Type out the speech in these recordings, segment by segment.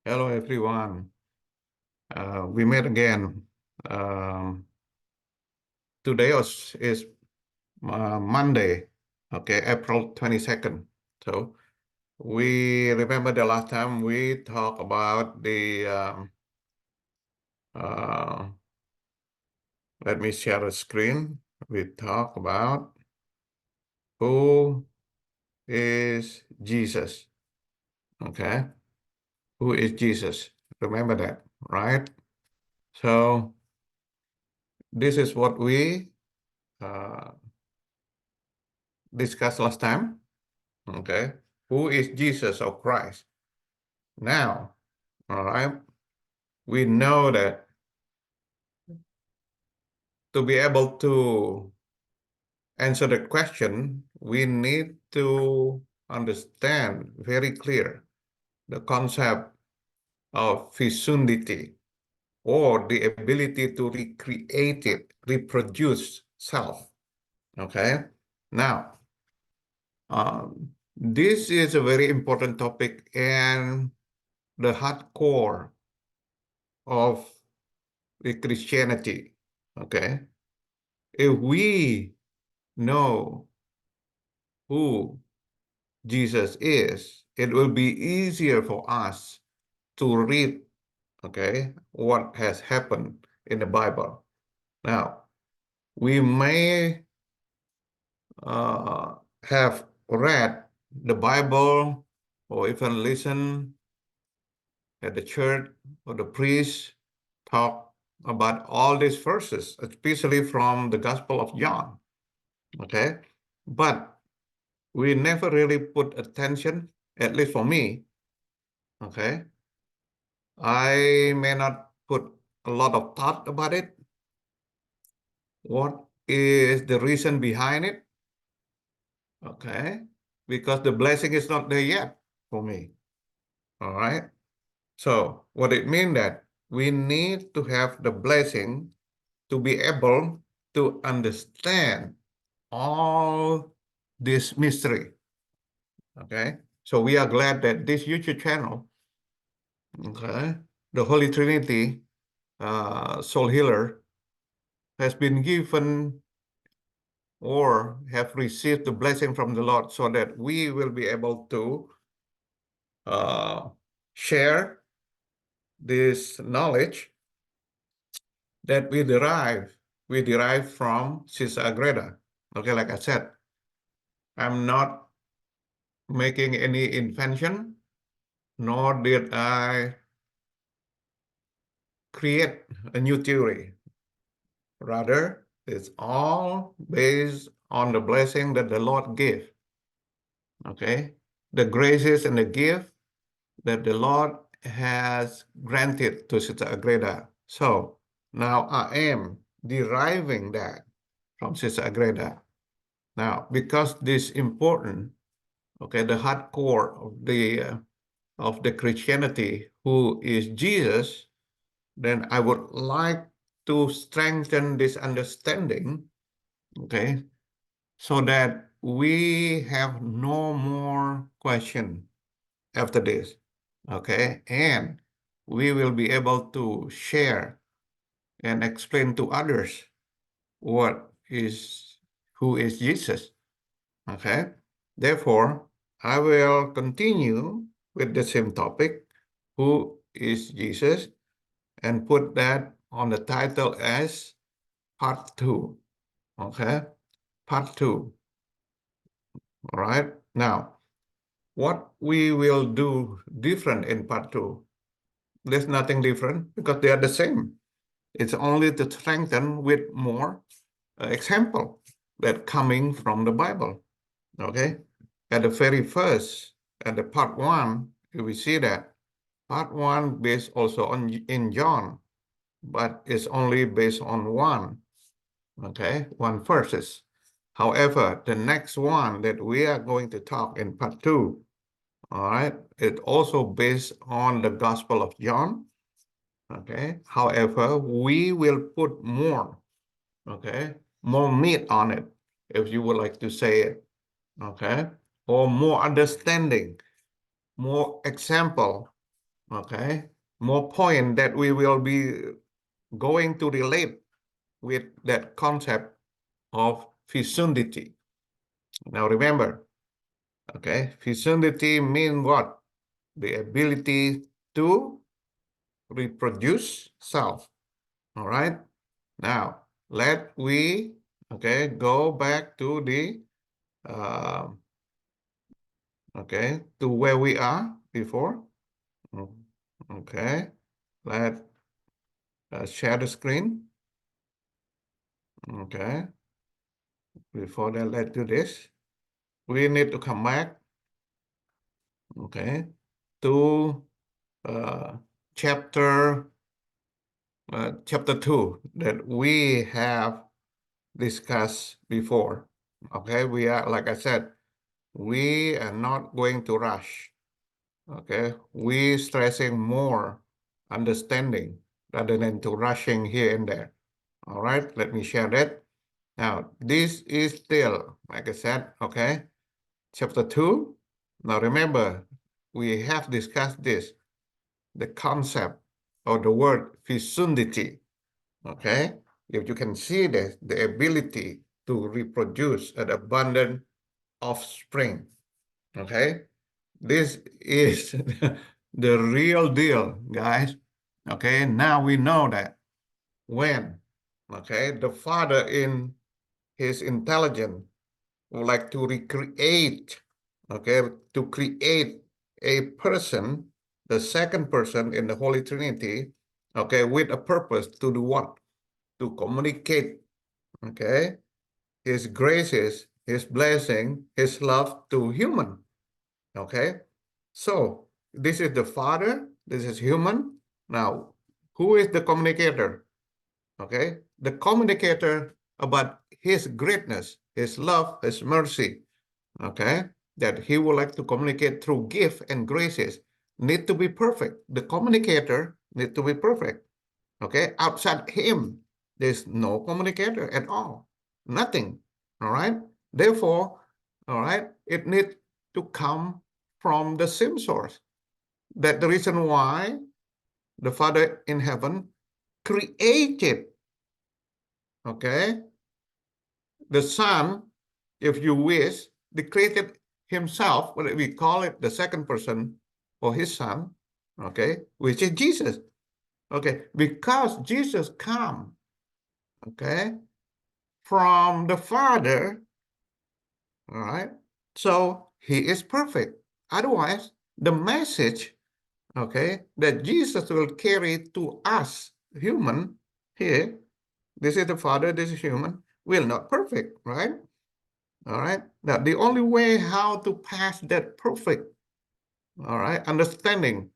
Hello, everyone. We met again. Um, Today is Monday, okay, April 22nd. So we remember the last time we talked about uh, let me share the screen. We talk about who is Jesus, okay? Who is Jesus? Remember that, right? So this is what we uh, discussed last time. Okay, who is Jesus or Christ? Now, all right, we know that to be able to answer the question, we need to understand very clear the concept of fecundity, or the ability to recreate it, reproduce self. Okay, now this is a very important topic and the hardcore of the Christianity. Okay, if we know who Jesus is, it will be easier for us to read, okay, what has happened in the Bible. Now, we may uh, have read the Bible or even listen at the church or the priest talk about all these verses, especially from the Gospel of John. Okay, but we never really put attention, at least for me. Okay, I may not put a lot of thought about it. What is the reason behind it? Okay, because the blessing is not there yet for me. All right, so what it means that we need to have the blessing to be able to understand all this mystery. Okay, so we are glad that this YouTube channel, okay, the Holy Trinity Soul Healer, has been given or have received the blessing from the Lord, so that we will be able to uh, share this knowledge that we derive from Sister Agreda. Okay, like I said, I'm not making any invention, nor did I create a new theory. Rather, it's all based on the blessing that the Lord gave. Okay, the graces and the gift that the Lord has granted to Sister Agreda. So now I am deriving that from Sister Agreda. Now, because this is important, okay, the hardcore of the Christianity, who is Jesus, then I would like to strengthen this understanding, okay, so that we have no more question after this, okay, and we will be able to share and explain to others who is Jesus, okay. Therefore, I will continue with the same topic, who is Jesus, and put that on the title as part 2, okay, part 2. All right, now what we will do different in part 2, there's nothing different because they are the same. It's only to strengthen with more example that coming from the Bible. Okay, at the very first, at the part 1, we see that part 1 based also on in John, but it's only based on one, okay, one verses. However, the next one that we are going to talk in part 2, all right, it also based on the Gospel of John, okay. However, we will put more, okay, more meat on it, if you would like to say it, okay, or more understanding, more example, okay, more point that we will be going to relate with that concept of fecundity. Now remember, okay, fecundity means what? The ability to reproduce self. All right. Now let we go back to the uh, to where we are before. Okay. Let share the screen. Okay. Before that, let's do this. We need to come back. Okay. To uh, chapter 2 that we have discussed before. Okay, we are, like I said, we are not going to rush. Okay, we stressing more understanding rather than to rushing here and there. All right, let me share that. Now, this is still, like I said, okay, chapter 2. Now remember, we have discussed this, the concept of the word fecundity. Okay, if you can see this, the ability to reproduce an abundant offspring. Okay, this is the real deal, guys. Okay, now we know that when, okay, the Father in his intelligence would like to recreate, okay, to create a person, the second person in the Holy Trinity, okay, with a purpose to do what? To communicate, okay, his graces, his blessing, his love to human. Okay, so this is the Father, this is human. Now, who is the communicator? Okay, the communicator about his greatness, his love, his mercy, okay, that he would like to communicate through gift and graces need to be perfect. The communicator need to be perfect. Okay, outside him, there's no communicator at all, nothing. All right, therefore, all right, it needs to come from the same source. That's the reason why the Father in heaven created, okay, the Son, if you wish, they created himself, what we call it, the second person or his Son, okay, which is Jesus. Okay, because Jesus come, okay, from the Father, all right, so he is perfect. Otherwise, the message, okay, that Jesus will carry to us, human, here, this is the Father, this is human, will not perfect, right? All right. Now, the only way how to pass that perfect, all right, understanding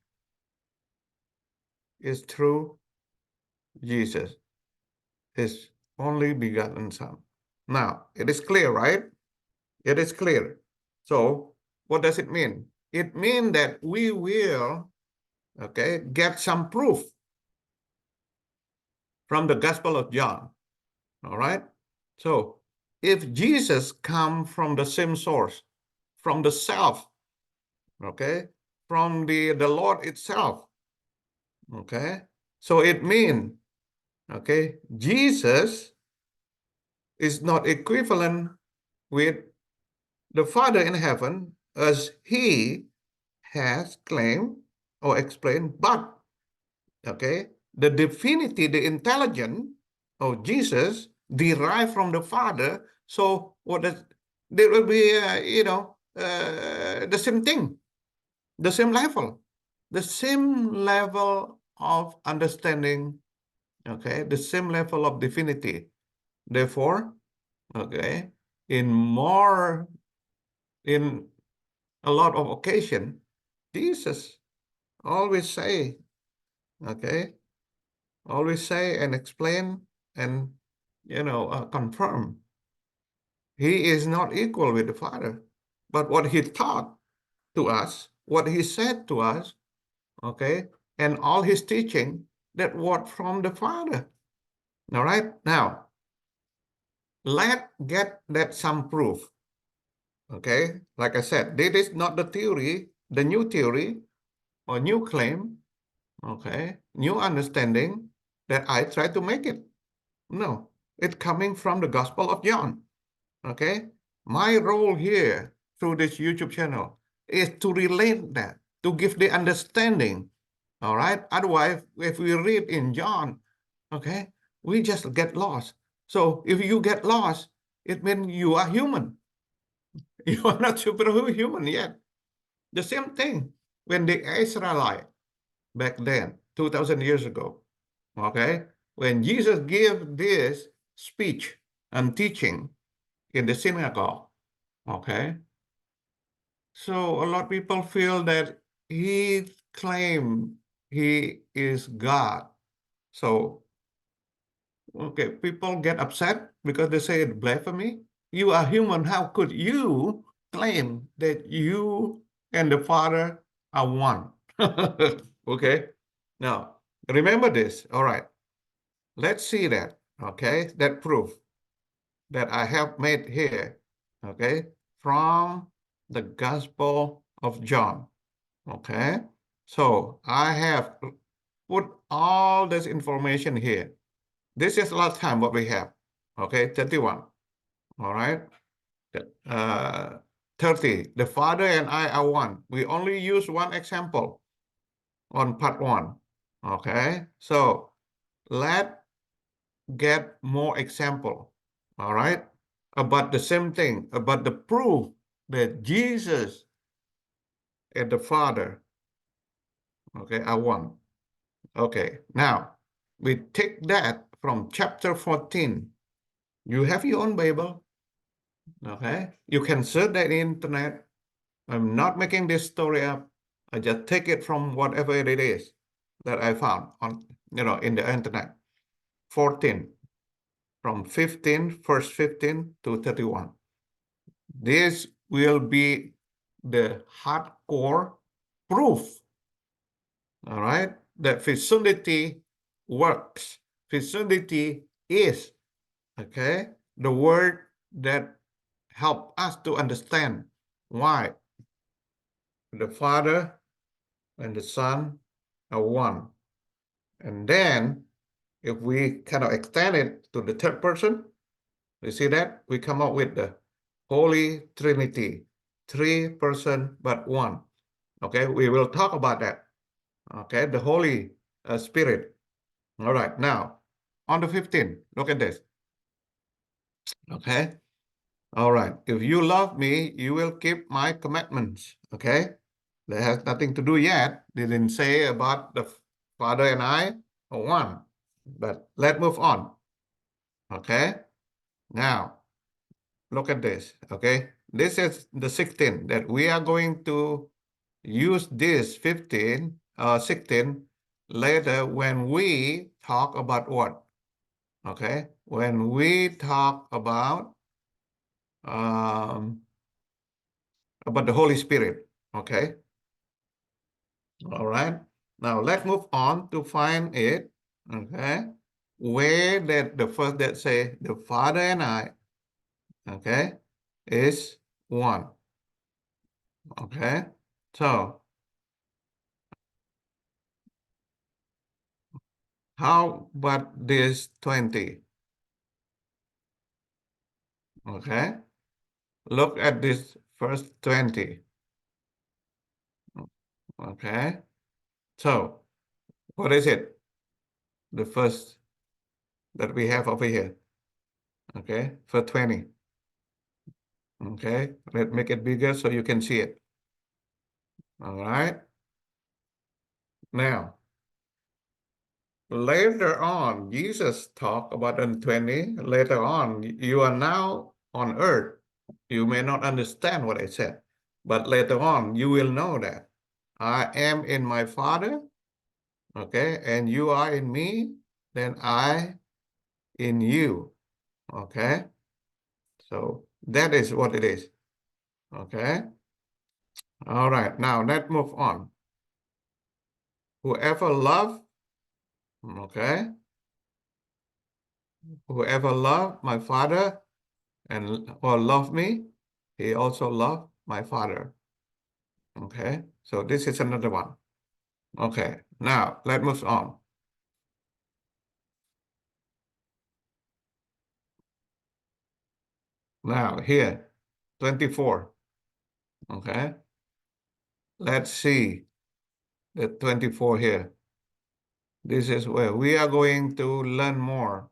is through Jesus, his only begotten Son. Now, it is clear, right? It is clear. So, what does it mean? It means that we will, okay, get some proof from the Gospel of John. All right. So, if Jesus come from the same source, from the self, okay, from the Lord itself, okay, so it means, okay, Jesus is not equivalent with the Father in heaven as he has claimed or explained, but, okay, the divinity, the intelligence of Jesus derived from the Father. So what does there will be, the same thing, the same level of understanding, okay, the same level of divinity. Therefore, okay, in a lot of occasion, Jesus always say, okay, always say and explain and, confirm. He is not equal with the Father, but what he taught to us, what he said to us, okay, and all his teaching, that what from the Father. All right, now let's get that some proof. Okay, like I said, this is not the theory, the new theory or new claim, okay, new understanding that I try to make it. No, it's coming from the Gospel of John. Okay, my role here through this YouTube channel is to relate that, to give the understanding. All right. Otherwise, if we read in John, okay, we just get lost. So if you get lost, it means you are human. You are not superhuman yet. The same thing when the Israelite back then, 2,000 years ago, okay, when Jesus gave this speech and teaching in the synagogue, okay, so a lot of people feel that he claimed he is God. So, okay, people get upset because they say it's blasphemy. You are human. How could you claim that you and the Father are one? Okay. Now, remember this. All right. Let's see that. Okay. That proof that I have made here. Okay. From the Gospel of John. Okay. So I have put all this information here. This is last time what we have. Okay. 31. All right. 30. The Father and I are one. We only use one example on part one. Okay. So let's get more example. All right. About the same thing, about the proof that Jesus and the Father, okay, are one. Okay, now we take that from chapter 14. You have your own Bible, okay? You can search that in internet. I'm not making this story up. I just take it from whatever it is that I found on, in the internet. 14, from 15, verse 15 to 31. This will be the hardcore proof, all right, that Christianity works. Christianity is, okay, the word that help us to understand why the Father and the Son are one. And then if we kind of extend it to the third person, you see that? We come up with the Holy Trinity, 3 person but one. Okay, we will talk about that. Okay, the Holy Spirit. All right, now on the 15, look at this. Okay, all right. If you love me, you will keep my commandments. Okay, that has nothing to do yet. Didn't say about the Father and I are one. But let's move on. Okay, now look at this. Okay, this is the 16 that we are going to use this 16 later when we talk about what? Okay, when we talk about the Holy Spirit. Okay, all right. Now let's move on to find it. Okay, where that the first that say the Father and I, okay, is one. Okay, so how about this 20? Okay, look at this first 20. Okay, so what is it? The first that we have over here. Okay, for 20. Okay, let's make it bigger so you can see it. All right. Now, later on, Jesus talked about in 20. Later on, you are now on earth. You may not understand what I said, but later on, you will know that I am in my Father, okay, and you are in me, then I in you, okay? So that is what it is, okay? All right, now let's move on. Whoever love, okay? Whoever love my Father and or love me, he also love my Father. Okay, so this is another one. Okay, now let's move on. Now here, 24. Okay, let's see the 24 here. This is where we are going to learn more.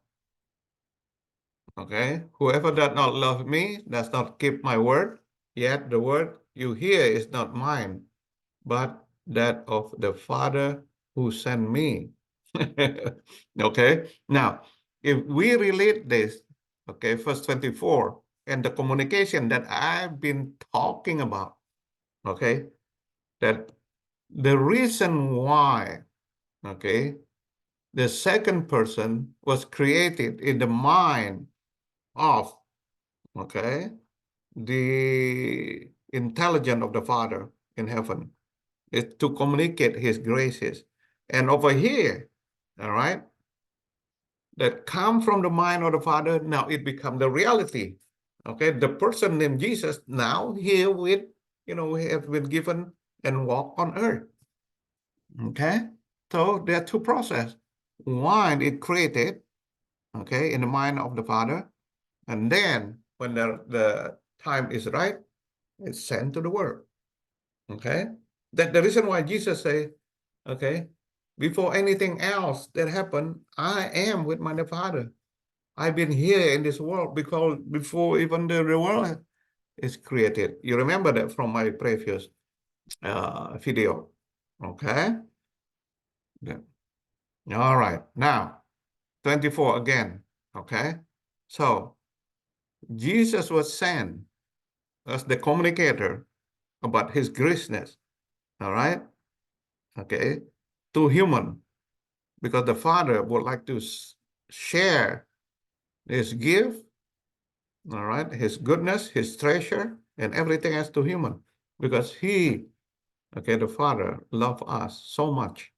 Okay, whoever does not love me does not keep my word, yet the word you hear is not mine, but that of the Father who sent me. Okay, now if we relate this, okay, verse 24, and the communication that I've been talking about, okay, that the reason why, okay, the second person was created in the mind of, okay, the intelligence of the Father in heaven is to communicate his graces. And over here, all right, that come from the mind of the Father, now it becomes the reality. Okay, the person named Jesus now here with, have been given and walk on earth. Okay, so there are two processes. One, it created, okay, in the mind of the Father, and then when the time is right, it's sent to the world. Okay, that the reason why Jesus say, okay, before anything else that happened, I am with my Father. I've been here in this world because before even the world is created. You remember that from my previous video. Okay. Yeah. All right. Now, 24 again. Okay. So Jesus was sent as the communicator about his greatness. All right. Okay. To human, because the Father would like to share his gift, all right, his goodness, his treasure, and everything else to human, because he, okay, the Father loved us so much.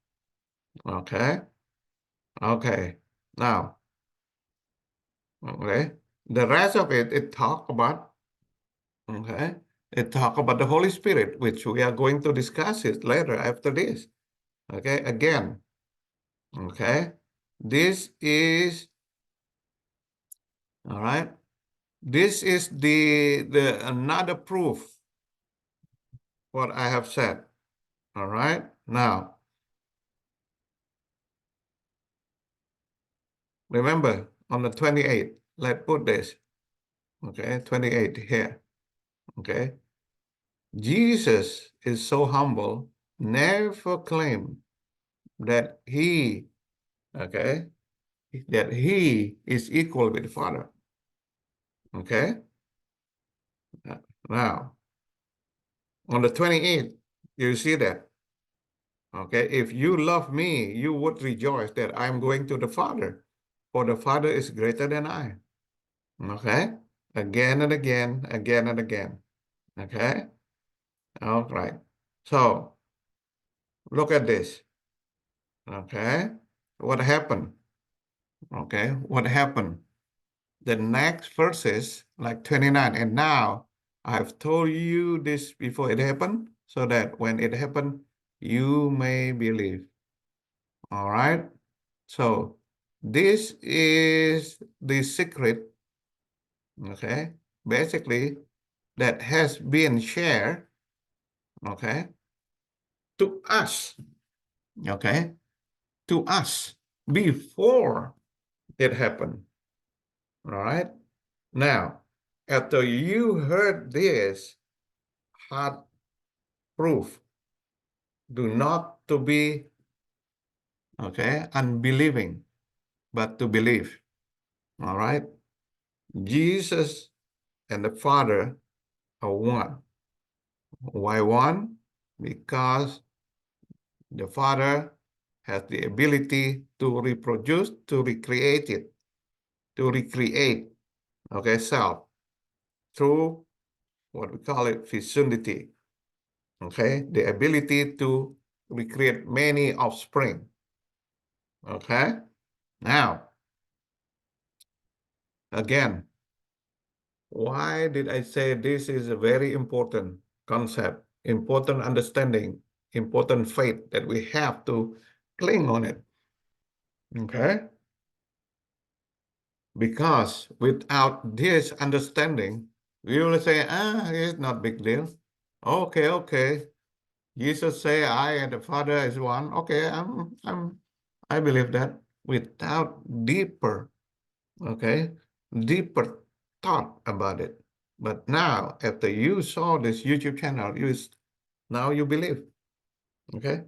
Okay, okay. Now, okay, the rest of it, it talk about, okay, it talk about the Holy Spirit, which we are going to discuss it later after this. Okay, again, okay, this is, all right, this is the another proof what I have said. All right. Now, remember on the 28th, let's put this. Okay, 28 here. Okay. Jesus is so humble, never claimed that he, okay, that he is equal with the Father. Okay. Now, on the 28th, you see that. Okay, if you love me, you would rejoice that I'm going to the Father, for the Father is greater than I. Okay, again and again, again and again. Okay, all right. So look at this. Okay, what happened? Okay, what happened? The next verses, like 29, and now I've told you this before it happened, so that when it happened, you may believe. All right. So this is the secret, okay, basically that has been shared, okay, to us, okay, to us before it happened. All right. Now, after you heard this hard proof, do not to be, okay, unbelieving, but to believe. All right. Jesus and the Father are one. Why one? Because the Father has the ability to reproduce, to recreate it, to recreate, okay, self through what we call it fecundity, okay, the ability to recreate many offspring, okay. Now, again, why did I say this is a very important concept, important understanding? important faith that we have to cling on it. Okay? Because without this understanding, we will say, it's not big deal. Okay. Jesus say, I and the Father is one. Okay, I believe that without deeper thought about it. But now, after you saw this YouTube channel, now you believe. Okay,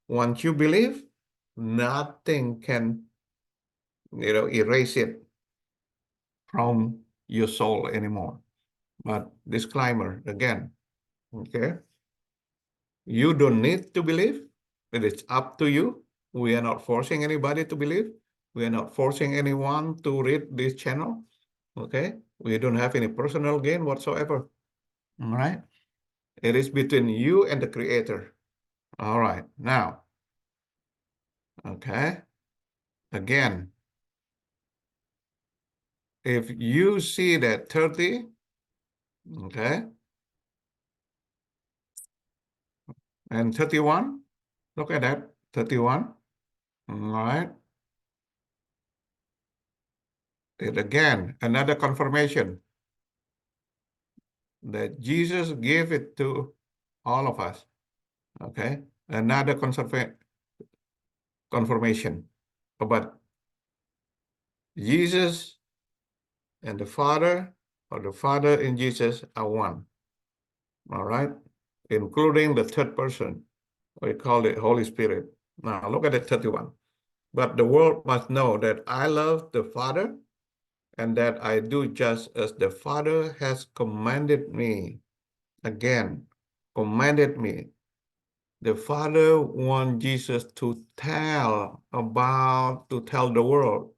once you believe, nothing can, erase it from your soul anymore. But disclaimer again, okay, you don't need to believe. It is up to you. We are not forcing anybody to believe. We are not forcing anyone to read this channel. Okay, we don't have any personal gain whatsoever. All right, it is between you and the Creator. All right, now, okay, again, if you see that 30, okay, and 31, look at that, 31, all right, it again, another confirmation that Jesus gave it to all of us, okay, another confirmation about Jesus and the Father, or the Father and Jesus are one, all right, including the third person. We call it Holy Spirit. Now look at it, 31. But the world must know that I love the Father and that I do just as the Father has commanded me. Again, commanded me. The Father wants Jesus to tell the world,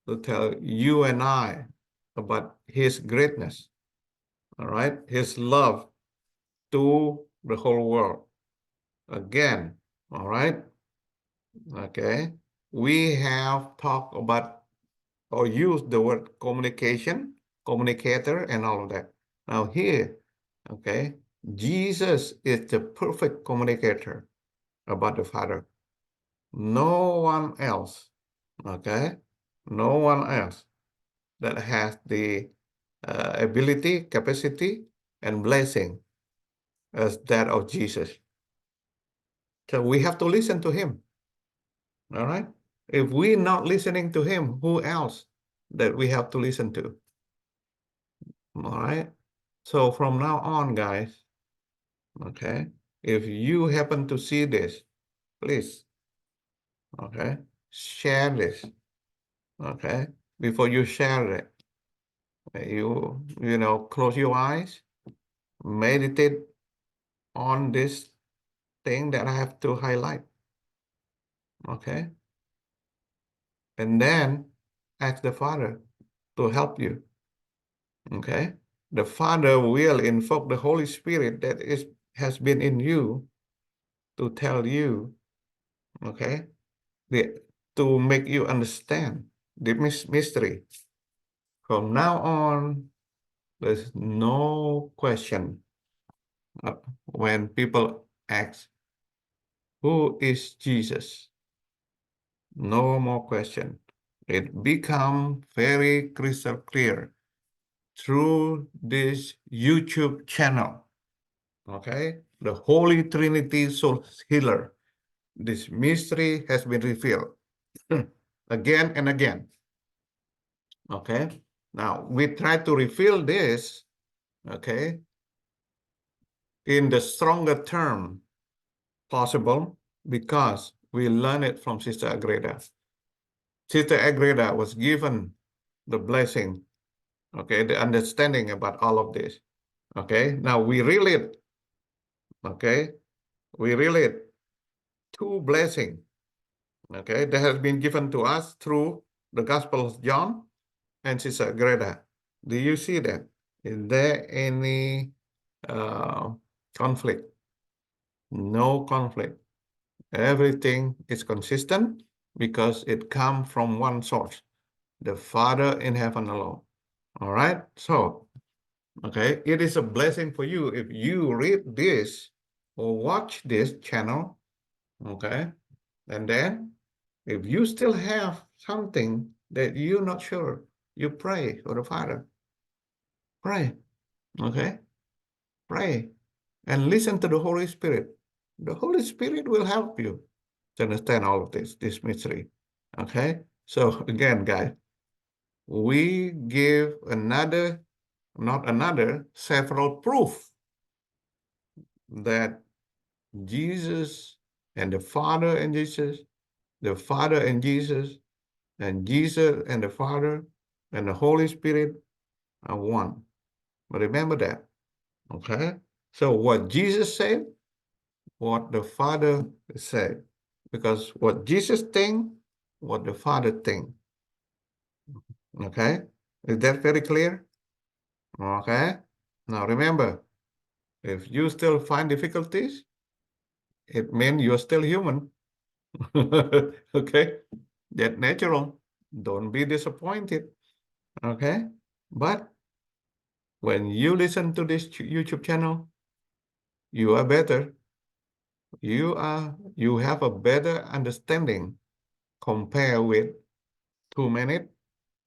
to tell you and I about his greatness, all right? His love to the whole world. Again, all right? Okay. We have talked about or used the word communication, communicator, and all of that. Now here, okay, Jesus is the perfect communicator about the Father. No one else, okay, no one else that has the ability, capacity, and blessing as that of Jesus. So we have to listen to him, all right? If we're not listening to him, who else that we have to listen to? All right? So from now on, guys, okay, if you happen to see this, please, okay, share this, okay? Before you share it, close your eyes, meditate on this thing that I have to highlight, okay? And then ask the Father to help you, okay? The Father will invoke the Holy Spirit that has been in you to tell you, okay, to make you understand the mystery. From now on, there's no question when people ask, who is Jesus? No more question. It becomes very crystal clear through this YouTube channel, okay? The Holy Trinity Soul Healer. This mystery has been revealed again and again, okay? Now, we try to reveal this, okay, in the stronger term possible because we learn it from Sister Agreda. Sister Agreda was given the blessing, okay, the understanding about all of this, okay? Now we relate, okay? We relate two blessings, okay, that has been given to us through the Gospel of John and Sister Agreda. Do you see that? Is there any conflict? No conflict. Everything is consistent because it comes from one source, the Father in heaven alone. All right? So, okay, it is a blessing for you if you read this or watch this channel, okay? And then if you still have something that you're not sure, you pray for the Father. Pray, okay? Pray and listen to the Holy Spirit. The Holy Spirit will help you to understand all of this mystery, okay? So again, guys, we give several proof that Jesus and the Father and Jesus, the Father and Jesus and the Father and the Holy Spirit are one. But remember that, okay? So what Jesus said, what the Father said, because what Jesus think, what the Father think, okay? Is that very clear? Okay. Now remember, if you still find difficulties, it means you're still human. Okay? That's natural. Don't be disappointed. Okay? But when you listen to this YouTube channel, you are better. You have a better understanding compared with 2 minutes,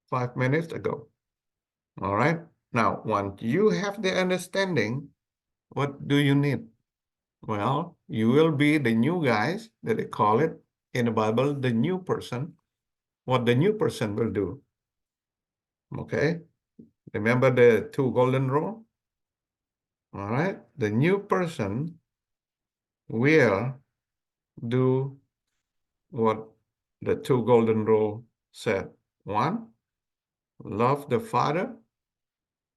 5 minutes ago. All right? Now, once you have the understanding, what do you need? Well, you will be the new guys that they call it in the Bible, the new person. What the new person will do. Okay? Remember the two golden rule? All right? The new person will do what the two golden rule said. One, love the Father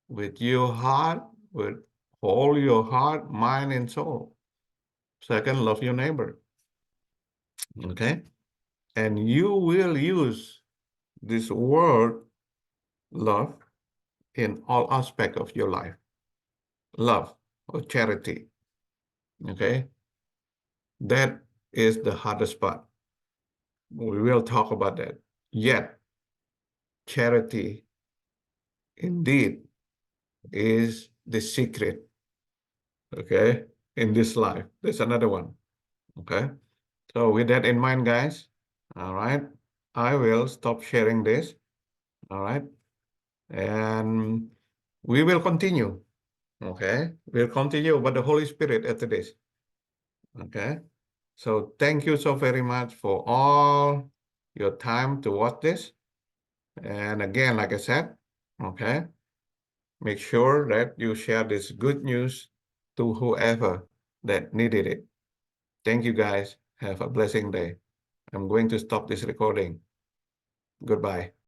with your heart, with all your heart, mind, and soul. Second, love your neighbor. Okay? And you will use this word love in all aspects of your life. Love or charity. Okay? That is the hardest part. We will talk about that. Yet, charity indeed is the secret, okay, in this life. There's another one, okay? So with that in mind, guys, all right, I will stop sharing this, all right? And we will continue, okay? We'll continue about the Holy Spirit after this, okay? So thank you so very much for all your time to watch this. And again, like I said, okay, make sure that you share this good news to whoever that needed it. Thank you, guys. Have a blessing day. I'm going to stop this recording. Goodbye.